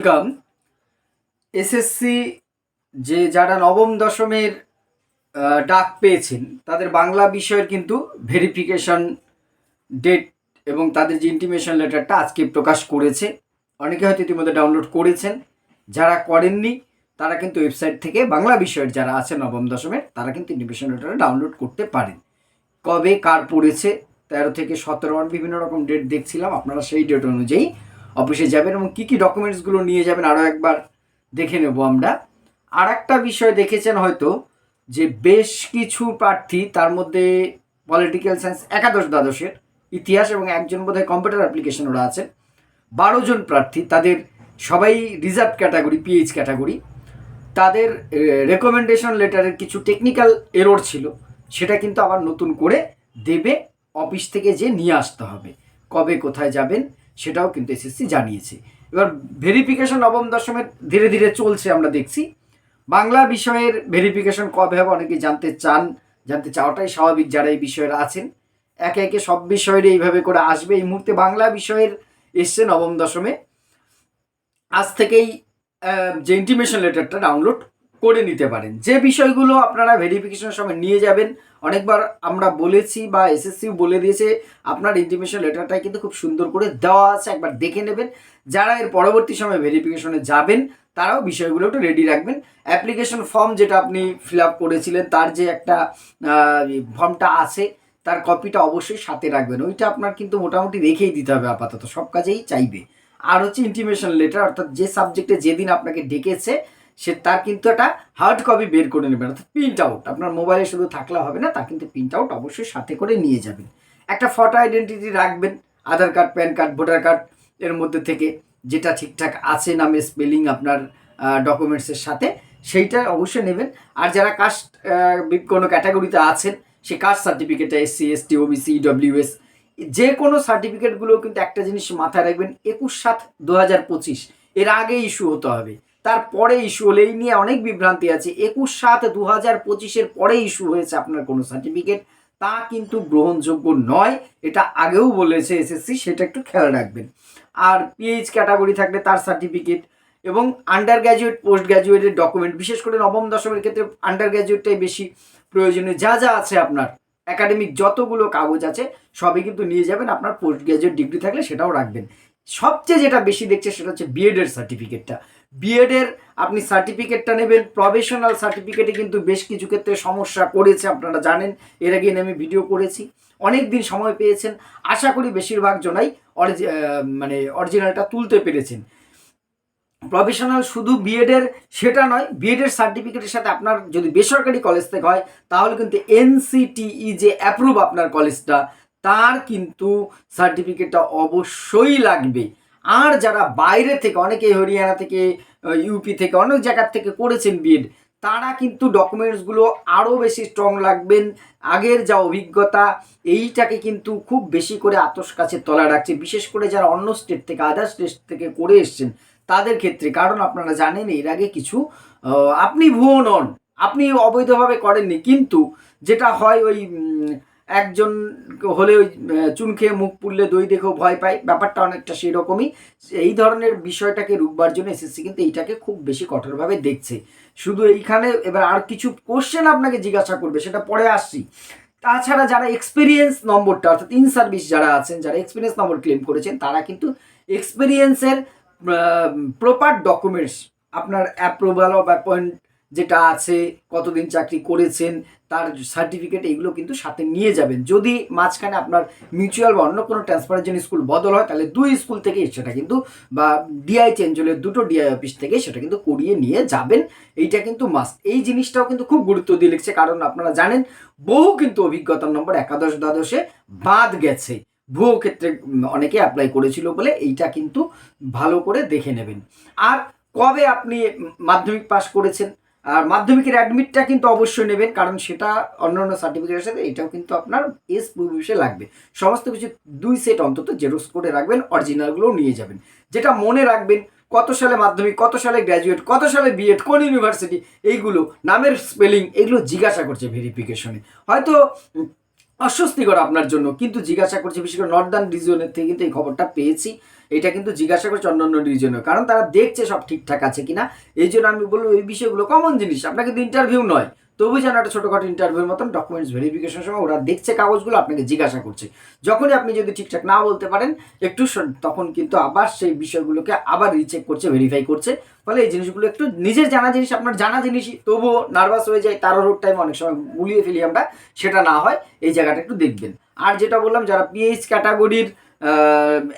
Welcome. SSC যে যারা নবম দশমের ডাক পেয়েছেন তাদের বাংলা বিষয়ের কিন্তু ভেরিফিকেশন ডেট এবং তাদের যে ইন্টিমেশন লেটারটা আজকে প্রকাশ করেছে। অনেকে হয়তো ইতিমধ্যে ডাউনলোড করেছেন, যারা করেননি তারা কিন্তু ওয়েবসাইট থেকে বাংলা বিষয়ের যারা আছে নবম দশমের তারা কিন্তু ইন্টিমেশন লেটারটা ডাউনলোড করতে পারেন। কবে কার পড়েছে 13 থেকে 17 বিভিন্ন রকম ডেট দেখছিলাম, আপনারা সেই ডেট অনুযায়ী অফিসে যাবেন এবং কী কী ডকুমেন্টসগুলো নিয়ে যাবেন আরও একবার দেখে নেব আমরা। আর একটা বিষয় দেখেছেন হয়তো যে বেশ কিছু প্রার্থী, তার মধ্যে পলিটিক্যাল সায়েন্স একাদশ দ্বাদশের ইতিহাস এবং একজন বোধহয় কম্পিউটার অ্যাপ্লিকেশন ওরা আছেন, 12 জন প্রার্থী, তাদের সবাই রিজার্ভ ক্যাটাগরি, পিএইচ ক্যাটাগরি। তাদের রেকমেন্ডেশন লেটারের কিছু টেকনিক্যাল এরর ছিল, সেটা কিন্তু আবার নতুন করে দেবে, অফিস থেকে যে নিয়ে আসতে হবে। কবে কোথায় যাবেন সেটাও কিন্তু এসএসসি জানিয়েছে। এবার ভেরিফিকেশন নবম দশমের ধীরে ধীরে চলছে, আমরা দেখছি। বাংলা বিষয়ের ভেরিফিকেশন কবে হবে অনেকে জানতে চান, জানতে চাওয়াটাই স্বাভাবিক যারা এই বিষয়ের আছেন। একে একে সব বিষয়ের এইভাবে করে আসবে। এই মুহূর্তে বাংলা বিষয়ের এসছে নবম দশমে, আজ থেকেই যে ইন্টিমেশন লেটারটা ডাউনলোড করে নিতে পারেন। যে বিষয়গুলো আপনারা ভেরিফিকেশনের সময় নিয়ে যাবেন, অনেকবার আমরা বলেছি বা এসএসসিও বলে দিয়েছে, আপনার ইন্টিমেশন লেটারটাই কিন্তু খুব সুন্দর করে দেওয়া আছে, একবার দেখে নেবেন। যারা এর পরবর্তী সময় ভেরিফিকেশনে যাবেন তারাও বিষয়গুলো একটু রেডি রাখবেন। অ্যাপ্লিকেশন ফর্ম যেটা আপনি ফিল আপ করেছিলেন তার যে একটা ফর্মটা আছে তার কপিটা অবশ্যই সাথে রাখবেন। ওইটা আপনার কিন্তু মোটামুটি রেখেই দিতে হবে, আপাতত সব কাজেই চাইবে। আর হচ্ছে ইন্টিমেশন লেটার, অর্থাৎ যে সাবজেক্টে যেদিন আপনাকে ডেকেছে সে তার কিন্তু একটা হার্ড কপি বের করে নেবেন, অর্থাৎ প্রিন্ট আউট। আপনার মোবাইলে শুধু থাকলে হবে না, তা কিন্তু প্রিন্ট আউট অবশ্যই সাথে করে নিয়ে যাবেন। একটা ফটো আইডেন্টিটি রাখবেন, Aadhaar card, PAN card, voter card এর মধ্যে থেকে যেটা ঠিকঠাক আছে, নামের স্পেলিং আপনার ডকুমেন্টসের সাথে, সেইটা অবশ্যই নেবেন। আর যারা কাস্ট কোনো ক্যাটাগরিতে আছেন, সে কাস্ট সার্টিফিকেটটা এসসি, এসটি, ওবিসি, ইডব্লিউএস, যে কোনো সার্টিফিকেটগুলো কিন্তু একটা জিনিস মাথায় রাখবেন, 21/7/2025 এর আগে ইস্যু হতে হবে। তারপরে ইস্যু হলে, এই নিয়ে অনেক বিভ্রান্তি আছে, 21/7/2025 পরে ইস্যু হয়েছে আপনার কোনো সার্টিফিকেট, তা কিন্তু গ্রহণযোগ্য নয়। এটা আগেও বলেছে এসএসসি, সেটা একটু খেয়াল রাখবেন। আর পিএইচ ক্যাটাগরি থাকলে তার সার্টিফিকেট এবং আন্ডার গ্র্যাজুয়েট, পোস্ট গ্র্যাজুয়েটের ডকুমেন্ট, বিশেষ করে নবম দশমের ক্ষেত্রে আন্ডার গ্র্যাজুয়েটটাই বেশি প্রয়োজনীয়। যা যা আছে আপনার একাডেমিক যতগুলো কাগজ আছে সবই কিন্তু নিয়ে যাবেন। আপনার পোস্ট গ্র্যাজুয়েট ডিগ্রি থাকলে সেটাও রাখবেন। সবচেয়ে যেটা বেশি দেখছে সেটা হচ্ছে বিএডের সার্টিফিকেটটা। বিএডের আপনি সার্টিফিকেটটা নেবেন। প্রফেশনাল সার্টিফিকেটে কিন্তু বেশ কিছু ক্ষেত্রে সমস্যা করেছে, আপনারা জানেন, এর আগে আমি ভিডিও করেছি। অনেক দিন সময় পেয়েছেন, আশা করি বেশিরভাগ জনাই অরিজিনালটা তুলতে পেরেছেন। প্রফেশনাল শুধু বিএডের সেটা নয়, বিএডের সার্টিফিকেটের সাথে আপনার যদি বেসরকারি কলেজ থেকে হয় তাহলে কিন্তু এনসিটিই যে অ্যাপ্রুভ আপনার কলেজটা, তার কিন্তু সার্টিফিকেটটা অবশ্যই লাগবে। আর যারা বাইরে থেকে, অনেকে হরিয়ানা থেকে, ইউপি থেকে, অনেক জায়গার থেকে করেছেন বিএড, তারা কিন্তু ডকুমেন্টসগুলো আরও বেশি স্ট্রং লাগবেন। আগের যা অভিজ্ঞতা, এইটাকে কিন্তু খুব বেশি করে আতস কাছে তলা রাখছে, বিশেষ করে যারা অন্য স্টেট থেকে, আদার স্টেট থেকে করে এসছেন তাদের ক্ষেত্রে। কারণ আপনারা জানেন এর আগে কিছু, আপনি ভুয়ো নন, আপনি অবৈধভাবে করেননি, কিন্তু যেটা হয় ওই একজন হলে ওই চুন খেয়ে মুখ পুড়লে দই দেখেও ভয় পায়, ব্যাপারটা অনেকটা সেই রকমই। এই ধরনের বিষয়টাকে রুখবার জন্য এসএসসি কিন্তু এইটাকে খুব বেশি কঠোরভাবে দেখছে। শুধু এইখানে এবার আর কিছু কোশ্চেন আপনাকে জিজ্ঞাসা করবে, সেটা পরে আসছি। তাছাড়া যারা এক্সপিরিয়েন্স নম্বরটা, অর্থাৎ ইন সার্ভিস যারা আছেন, যারা এক্সপিরিয়েন্স নম্বর ক্লেম করেছেন, তারা কিন্তু এক্সপিরিয়েন্সের প্রপার ডকুমেন্টস, আপনার অ্যাপ্রুভাল অফ অ্যাপয়েন্ট যেটা আছে, কতদিন চাকরি করেছেন, তার সার্টিফিকেট, এইগুলো কিন্তু সাথে নিয়ে যাবেন। যদি মাঝখানে আপনার মিউচুয়াল বা অন্য কোনো ট্রান্সফারের জন্য স্কুল বদল হয়, তাহলে 2 স্কুল থেকে সেটা কিন্তু, বা ডিআই চেঞ্জ হলে 2টো ডিআই অফিস থেকে সেটা কিন্তু করিয়ে নিয়ে যাবেন। এইটা কিন্তু মাস্ট। এই জিনিসটাও কিন্তু খুব গুরুত্ব দিয়ে লিখছে, কারণ আপনারা জানেন বহু কিন্তু অভিজ্ঞতার নম্বর একাদশ দ্বাদশে বাদ গেছে, ভুয়ো ক্ষেত্রে অনেকে অ্যাপ্লাই করেছিল বলে। এইটা কিন্তু ভালো করে দেখে নেবেন। আর কবে আপনি মাধ্যমিক পাস করেছেন, আর মাধ্যমিকের অ্যাডমিটটা কিন্তু অবশ্যই নেবেন, কারণ সেটা অন্যান্য সার্টিফিকেটের সাথে এটাও কিন্তু আপনার এস প্রুফে লাগবে। সমস্ত কিছু 2 সেট অন্তত জেরক্স করে রাখবেন, অরিজিনালগুলোও নিয়ে যাবেন। যেটা মনে রাখবেন, কত সালে মাধ্যমিক, কত সালে গ্র্যাজুয়েট, কত সালে বিএড, কোন ইউনিভার্সিটি, এইগুলো, নামের স্পেলিং, এগুলো জিজ্ঞাসা করছে ভেরিফিকেশনে। হয়তো অস্বস্তিকর আপনার জন্য, কিন্তু জিজ্ঞাসা করছে। বিশেষ করে নর্দার্ন রিজিয়নের থেকে কিন্তু এই খবরটা পেয়েছি। এটা কিন্তু জিজ্ঞাসা করছে অন্যান্য ডিভিশনে, কারণ তারা দেখছে সব ঠিকঠাক আছে কিনা। এই জন্য আমি বলবো এই বিষয়গুলো কমন জিনিস, আপনার কিন্তু ইন্টারভিউ নয়, তবু যেন একটা ছোটোখাটো ইন্টারভিউর মতন ডকুমেন্টস ভেরিফিকেশনের সময় ওরা দেখছে কাগজগুলো, আপনাকে জিজ্ঞাসা করছে। যখনই আপনি যদি ঠিকঠাক না বলতে পারেন একটু তখন কিন্তু আবার সেই বিষয়গুলোকে আবার রিচেক করছে, ভেরিফাই করছে। ফলে এই জিনিসগুলো একটু নিজের জানা জিনিস, আপনার জানা জিনিসই তবুও নার্ভাস হয়ে যায়, তাড়াহুড়োর টাইমে অনেক সময় গুলিয়ে ফেলি আমরা, সেটা না হয় এই জায়গাটা একটু দেখবেন। আর যেটা বললাম, যারা পিএইচ ক্যাটাগরির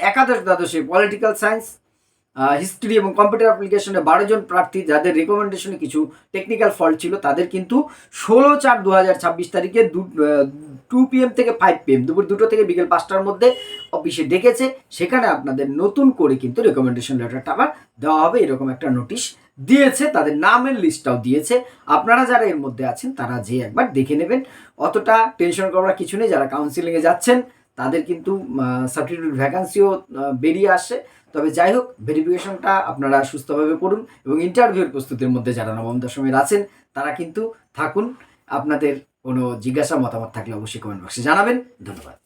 একাদশ দ্বাদশে পলিটিক্যাল সায়েন্স, হিস্ট্রি এবং কম্পিউটার অ্যাপ্লিকেশনে 12 জন প্রার্থী যাদের রিকমেন্ডেশনে কিছু টেকনিক্যাল ফল্ট ছিল, তাদের কিন্তু 16/4/2026 তারিখে 2 PM থেকে 5 PM, দুপুর 2টো থেকে বিকেল 5টার মধ্যে অফিসে ডেকেছে। সেখানে আপনাদের নতুন করে কিন্তু রেকমেন্ডেশন লেটারটা আবার দেওয়া হবে, এরকম একটা নোটিশ দিয়েছে, তাদের নামের লিস্টটাও দিয়েছে। আপনারা যারা এর মধ্যে আছেন তারা যে একবার দেখে নেবেন, অতটা টেনশন করার কিছু নেই। যারা কাউন্সিলিংয়ে যাচ্ছেন তাদের কিন্তু সাবস্টিটিউট ভ্যাকান্সিও বেরিয়ে আসে। তবে যাই হোক, ভেরিফিকেশনটা আপনারা সুস্থভাবে করুন এবং ইন্টারভিউর প্রস্তুতির মধ্যে যারা নবম দশমের আছেন তারা কিন্তু থাকুন। আপনাদের কোনো জিজ্ঞাসা মতামত থাকলে অবশ্যই কমেন্ট বক্সে জানাবেন। ধন্যবাদ।